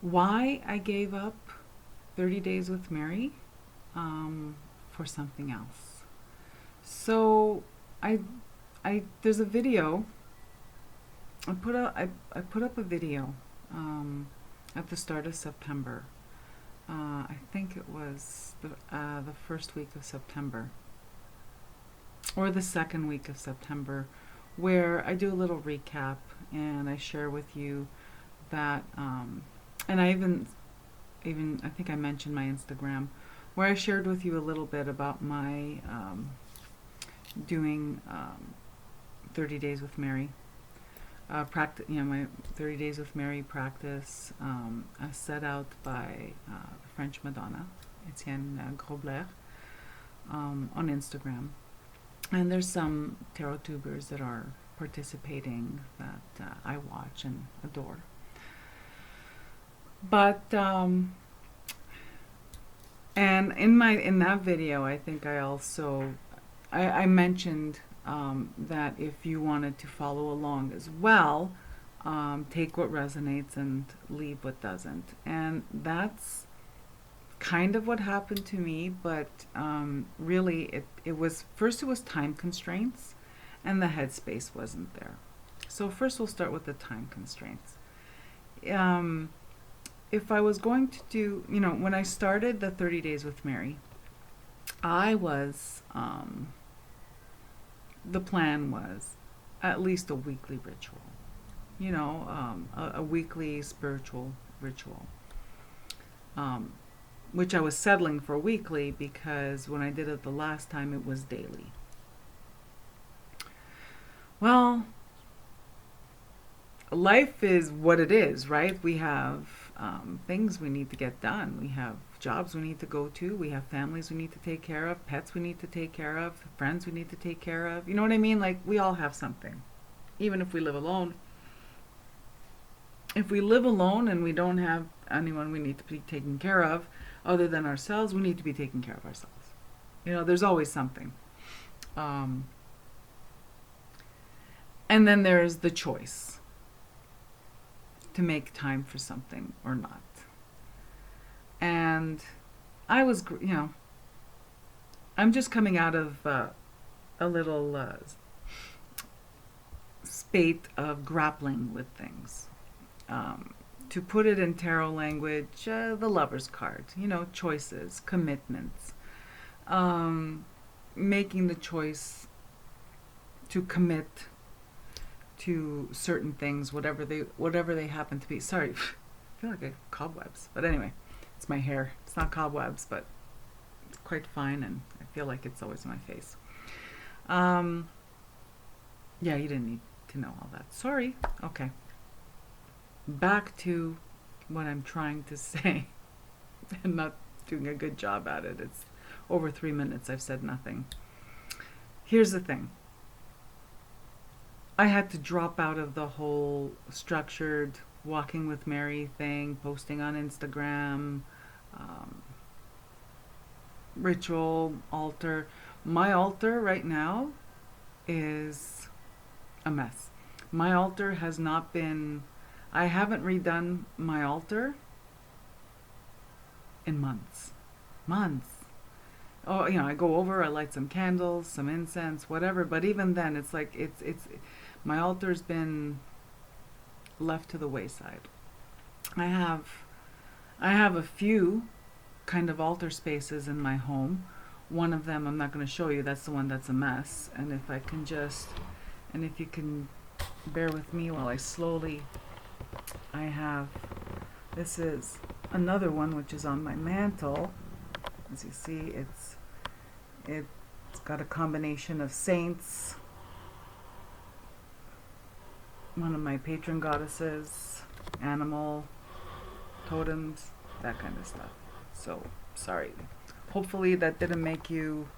why I gave up 30 Days with Mary for something else. So I, there's a video. I put up a video at the start of September. I think it was the first week of September or the second week of September, where I do a little recap and I share with you that, and I even I think I mentioned my Instagram, where I shared with you a little bit about my doing 30 Days with Mary. Practice, my 30 Days with Mary practice, set out by the French Madonna, Etienne Grobler, on Instagram. And there's some tarot tubers that are participating that I watch and adore. But and in that video, I think I also I mentioned that if you wanted to follow along as well, take what resonates and leave what doesn't. And that's kind of what happened to me, but really it was, first it was time constraints and the headspace wasn't there. So first we'll start with the time constraints. If I was going to do, when I started the 30 Days with Mary, I was, the plan was at least a weekly ritual, a weekly spiritual ritual, which I was settling for weekly because when I did it the last time, it was daily. Well, life is what it is, right? We have things we need to get done. We have jobs we need to go to. We have families we need to take care of, pets we need to take care of, friends we need to take care of. You know what I mean? Like, we all have something, even if we live alone. If we live alone and we don't have anyone we need to be taking care of other than ourselves, we need to be taking care of ourselves. There's always something. And then there's the choice to make time for something or not. And I was, I'm just coming out of a little spate of grappling with things. To put it in tarot language, the Lover's card, choices, commitments, making the choice to commit to certain things, whatever they happen to be. Sorry, I feel like I have cobwebs, but anyway, it's my hair. It's not cobwebs, but it's quite fine, and I feel like it's always on my face. Yeah, you didn't need to know all that. Sorry. Okay. Back to what I'm trying to say and not doing a good job at it. It's over 3 minutes. I've said nothing. Here's the thing. I had to drop out of the whole structured walking with Mary thing, posting on Instagram, ritual, altar. My altar right now is a mess. My altar has not been, I haven't redone my altar in months. Oh, I go over, I light some candles, some incense, whatever, but even then it's like, it's my altar's been left to the wayside. I have a few kind of altar spaces in my home. One of them I'm not going to show you. That's the one that's a mess. And if you can bear with me while I slowly, this is another one which is on my mantle. As you see, it's got a combination of saints, one of my patron goddesses, animal, totems, that kind of stuff. So, sorry. Hopefully that didn't make you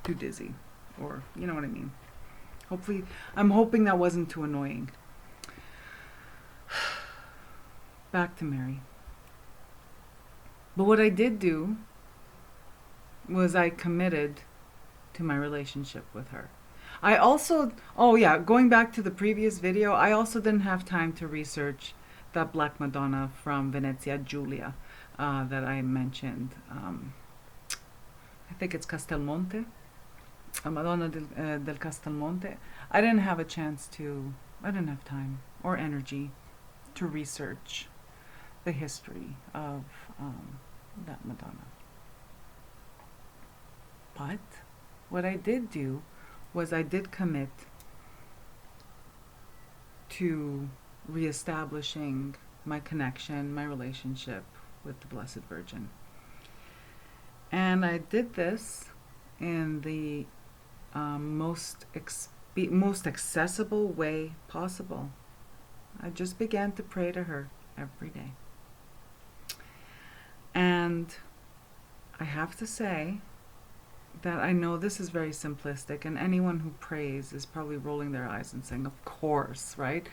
too dizzy, or you know what I mean. Hopefully, I'm hoping that wasn't too annoying. Back to Mary. But what I did do was I committed to my relationship with her. I also, going back to the previous video, I also didn't have time to research that Black Madonna from Venezia Giulia that I mentioned. I think it's Castelmonte, Madonna del Castelmonte. I didn't have a chance to, I didn't have time or energy to research the history of that Madonna. But what I did do was I did commit to reestablishing my connection, my relationship with the Blessed Virgin. And I did this in the most accessible way possible. I just began to pray to her every day. And I have to say that I know this is very simplistic, and anyone who prays is probably rolling their eyes and saying, of course, right?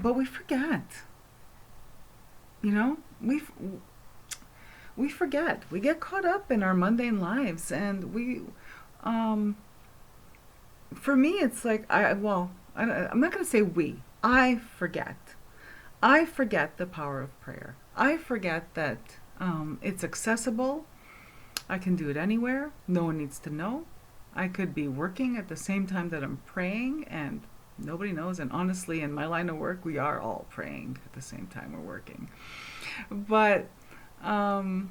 But we forget. You know, we forget. We get caught up in our mundane lives, and for me, it's like, I'm not going to say we. I forget. I forget the power of prayer. I forget that it's accessible. I can do it anywhere. No one needs to know. I could be working at the same time that I'm praying, and nobody knows. And honestly, in my line of work, we are all praying at the same time we're working. But, so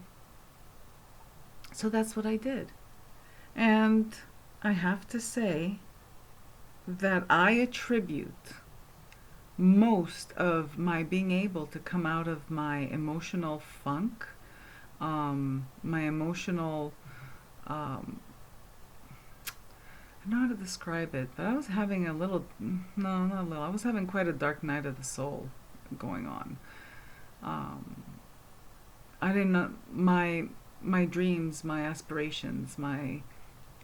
that's what I did. And I have to say that I attribute most of my being able to come out of my emotional funk, my emotional, I don't know how to describe it, but I was having a little, no, not a little, I was having quite a dark night of the soul going on. I didn't know, my dreams, my aspirations,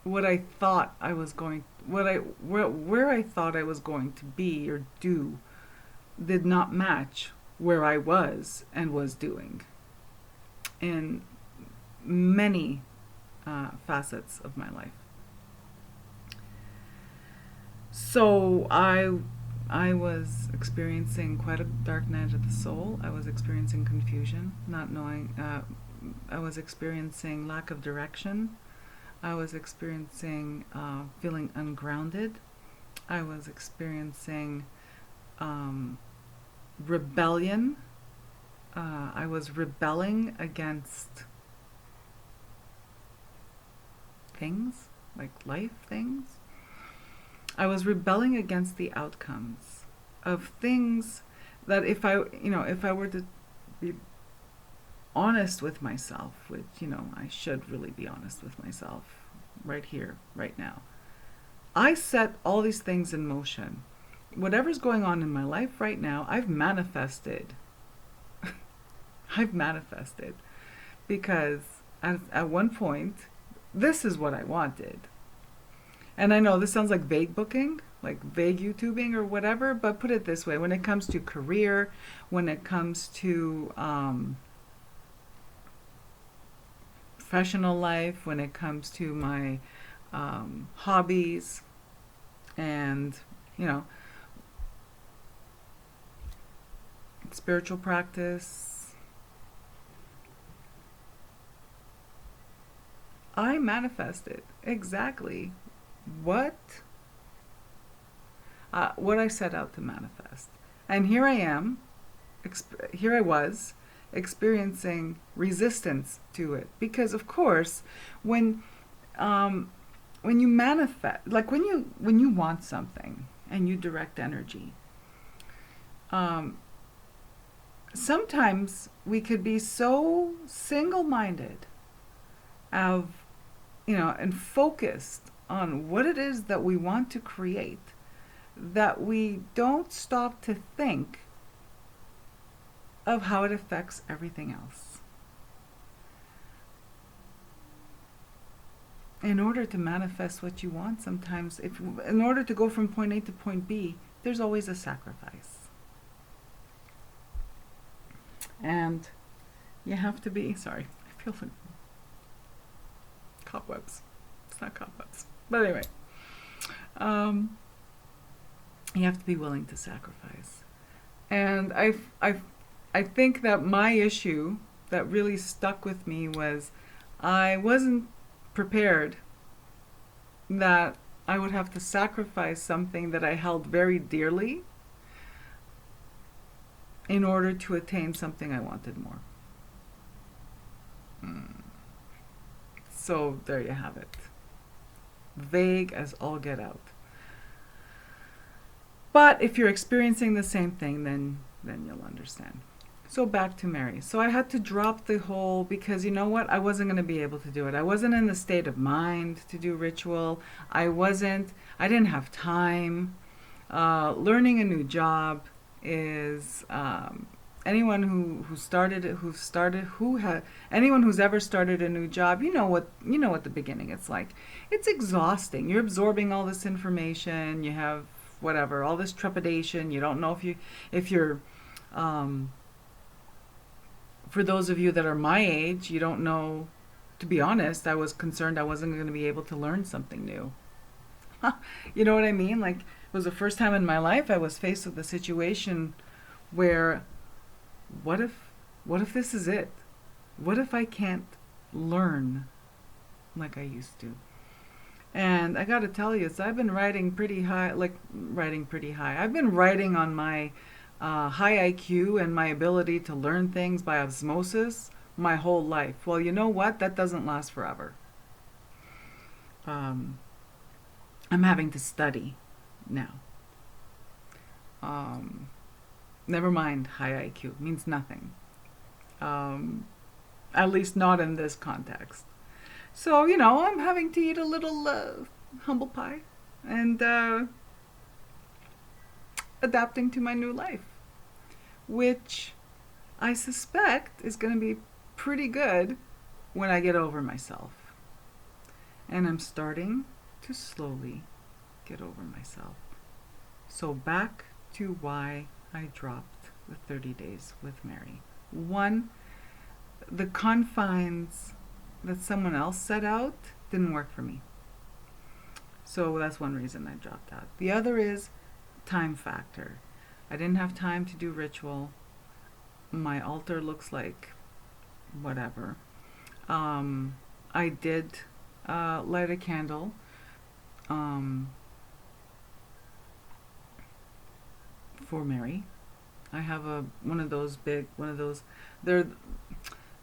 what I thought I was going, where I thought I was going to be or do did not match where I was and was doing in many facets of my life. So I was experiencing quite a dark night of the soul. I was experiencing confusion, not knowing, I was experiencing lack of direction. I was experiencing feeling ungrounded. I was experiencing rebellion. I was rebelling against things, like life things. I was rebelling against the outcomes of things that if I were to be honest with myself, which, I should really be honest with myself right here, right now. I set all these things in motion. Whatever's going on in my life right now, I've manifested. I've manifested because at one point, this is what I wanted. And I know this sounds like vague booking, like vague YouTubing or whatever, but put it this way, when it comes to career, when it comes to professional life, when it comes to my hobbies and, spiritual practice, I manifested exactly what I set out to manifest. And here I am, here I was, experiencing resistance to it. Because of course, when you manifest, like when you want something and you direct energy, sometimes we could be so single-minded and focused on what it is that we want to create, that we don't stop to think of how it affects everything else. In order to manifest what you want, sometimes, in order to go from point A to point B, there's always a sacrifice. And you have to be, sorry, I feel like cobwebs. It's not cobwebs. But anyway, you have to be willing to sacrifice. And I think that my issue that really stuck with me was I wasn't prepared that I would have to sacrifice something that I held very dearly in order to attain something I wanted more. So there you have it. Vague as all get out. But if you're experiencing the same thing, then you'll understand. So back to Mary. So I had to drop the whole, because you know what? I wasn't going to be able to do it. I wasn't in the state of mind to do ritual. I didn't have time. Learning a new job is, anyone anyone who's ever started a new job, you know what the beginning it's like. It's exhausting. You're absorbing all this information. You have whatever, all this trepidation. You don't know if you're for those of you that are my age, you don't know. To be honest, I was concerned I wasn't going to be able to learn something new. You know what I mean? Like, it was the first time in my life I was faced with a situation where, what if this is it? What if I can't learn like I used to? And I got to tell you, so I've been writing pretty high. I've been writing on my high IQ and my ability to learn things by osmosis my whole life. Well, you know what? That doesn't last forever. I'm having to study now. Never mind high IQ. It means nothing. At least not in this context. So, I'm having to eat a little humble pie and adapting to my new life, which I suspect is going to be pretty good when I get over myself. And I'm starting to slowly get over myself. So back to why I dropped the 30 days with Mary. One, the confines that someone else set out didn't work for me. So that's one reason I dropped out. The other is time factor. I didn't have time to do ritual. My altar looks like whatever. I did light a candle. For Mary. I have one of those. They're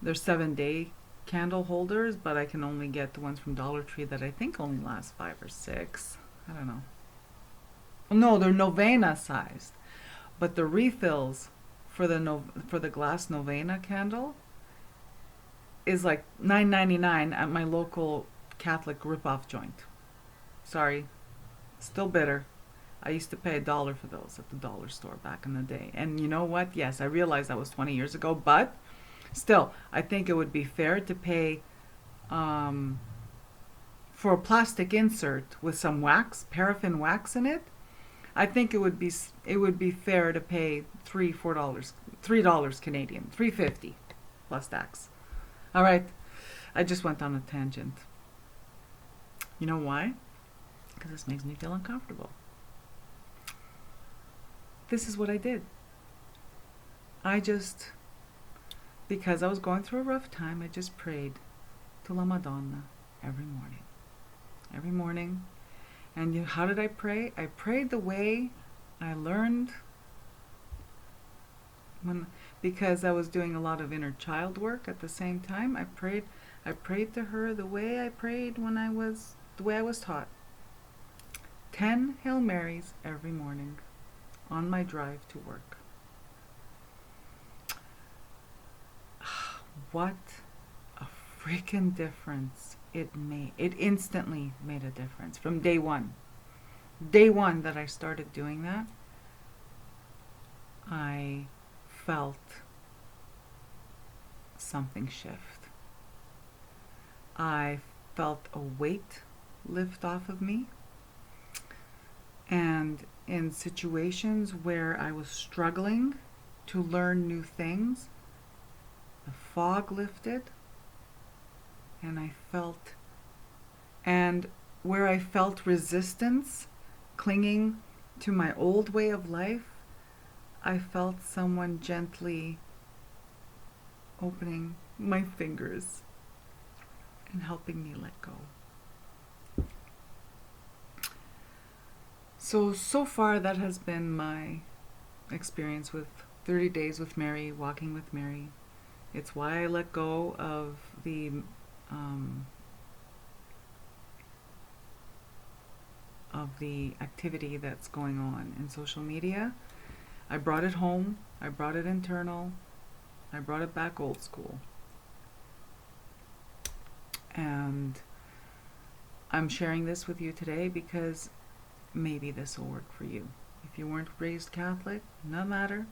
7-day candle holders, but I can only get the ones from Dollar Tree that I think only last 5 or 6. I don't know. No, they're novena sized, but the refills for the glass novena candle is like $9.99 at my local Catholic ripoff joint. Sorry, still bitter. I used to pay $1 for those at the dollar store back in the day. And you know what? Yes, I realize that was 20 years ago, but still, I think it would be fair to pay for a plastic insert with some wax, paraffin wax in it. I think it would be fair to pay $3 Canadian, $3.50 plus tax. All right, I just went on a tangent. You know why? Because this makes me feel uncomfortable. This is what I did. Because I was going through a rough time, I just prayed to La Madonna every morning. Every morning. And how did I pray? I prayed the way I learned because I was doing a lot of inner child work at the same time. I prayed to her the way I prayed the way I was taught. 10 Hail Marys every morning on my drive to work. What a freaking difference it made. It instantly made a difference from day one. Day one that I started doing that, I felt something shift. I felt a weight lift off of me. And in situations where I was struggling to learn new things, the fog lifted, and where I felt resistance clinging to my old way of life, I felt someone gently opening my fingers and helping me let go. So far that has been my experience with 30 Days with Mary, walking with Mary. It's why I let go of the activity that's going on in social media. I brought it home, I brought it internal, I brought it back old school. And I'm sharing this with you today because maybe this will work for you. If you weren't raised Catholic, no matter.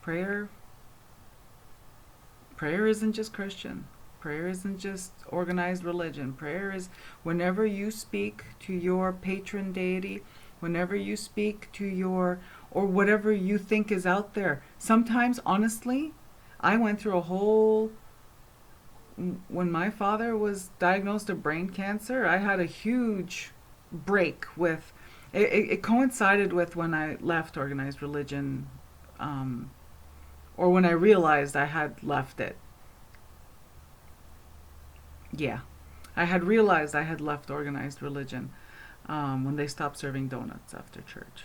Prayer isn't just Christian. Prayer isn't just organized religion. Prayer is whenever you speak to your patron deity, whenever you speak to your, or whatever you think is out there. Sometimes, honestly, I went through a whole, when my father was diagnosed with brain cancer, I had a huge break with, it coincided with when I left organized religion, or when I realized I had left it. Yeah, I had realized I had left organized religion when they stopped serving donuts after church.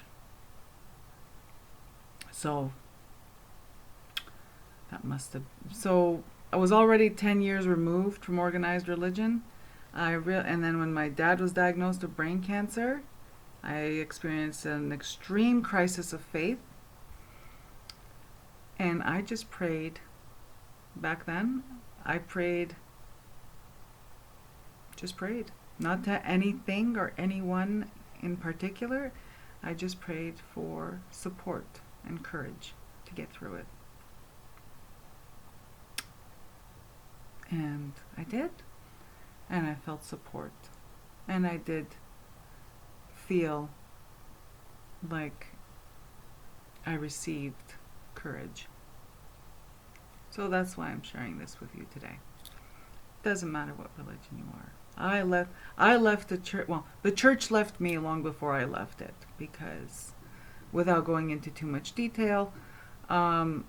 So that must have. So I was already 10 years removed from organized religion. And then when my dad was diagnosed with brain cancer, I experienced an extreme crisis of faith. And I just prayed. Back then, I prayed. Just prayed. Not to anything or anyone in particular. I just prayed for support and courage to get through it. And I did. And I felt support. And I did feel like I received courage. So that's why I'm sharing this with you today. Doesn't matter what religion you are. I left the church. Well, the church left me long before I left it, because without going into too much detail, I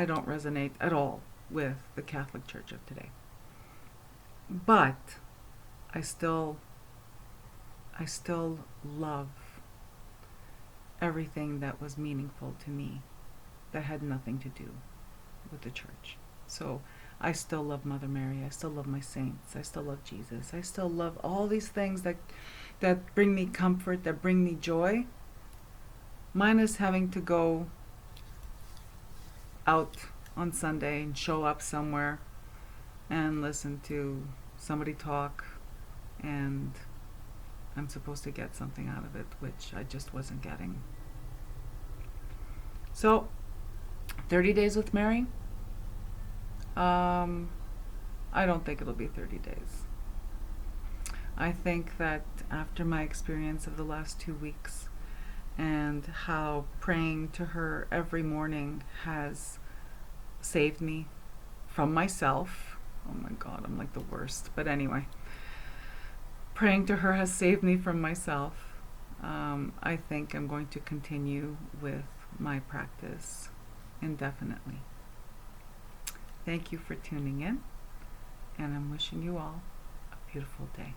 don't resonate at all with the Catholic Church of today. But I still love everything that was meaningful to me that had nothing to do with the church. So I still love Mother Mary. I still love my saints. I still love Jesus. I still love all these things that bring me comfort, that bring me joy. Minus having to go out on Sunday and show up somewhere and listen to somebody talk, and I'm supposed to get something out of it, which I just wasn't getting. So, 30 Days with Mary. I don't think it'll be 30 days. I think that after my experience of the last 2 weeks and how praying to her every morning has saved me from myself. Oh my God, I'm like the worst. But anyway, praying to her has saved me from myself. I think I'm going to continue with my practice indefinitely. Thank you for tuning in, and I'm wishing you all a beautiful day.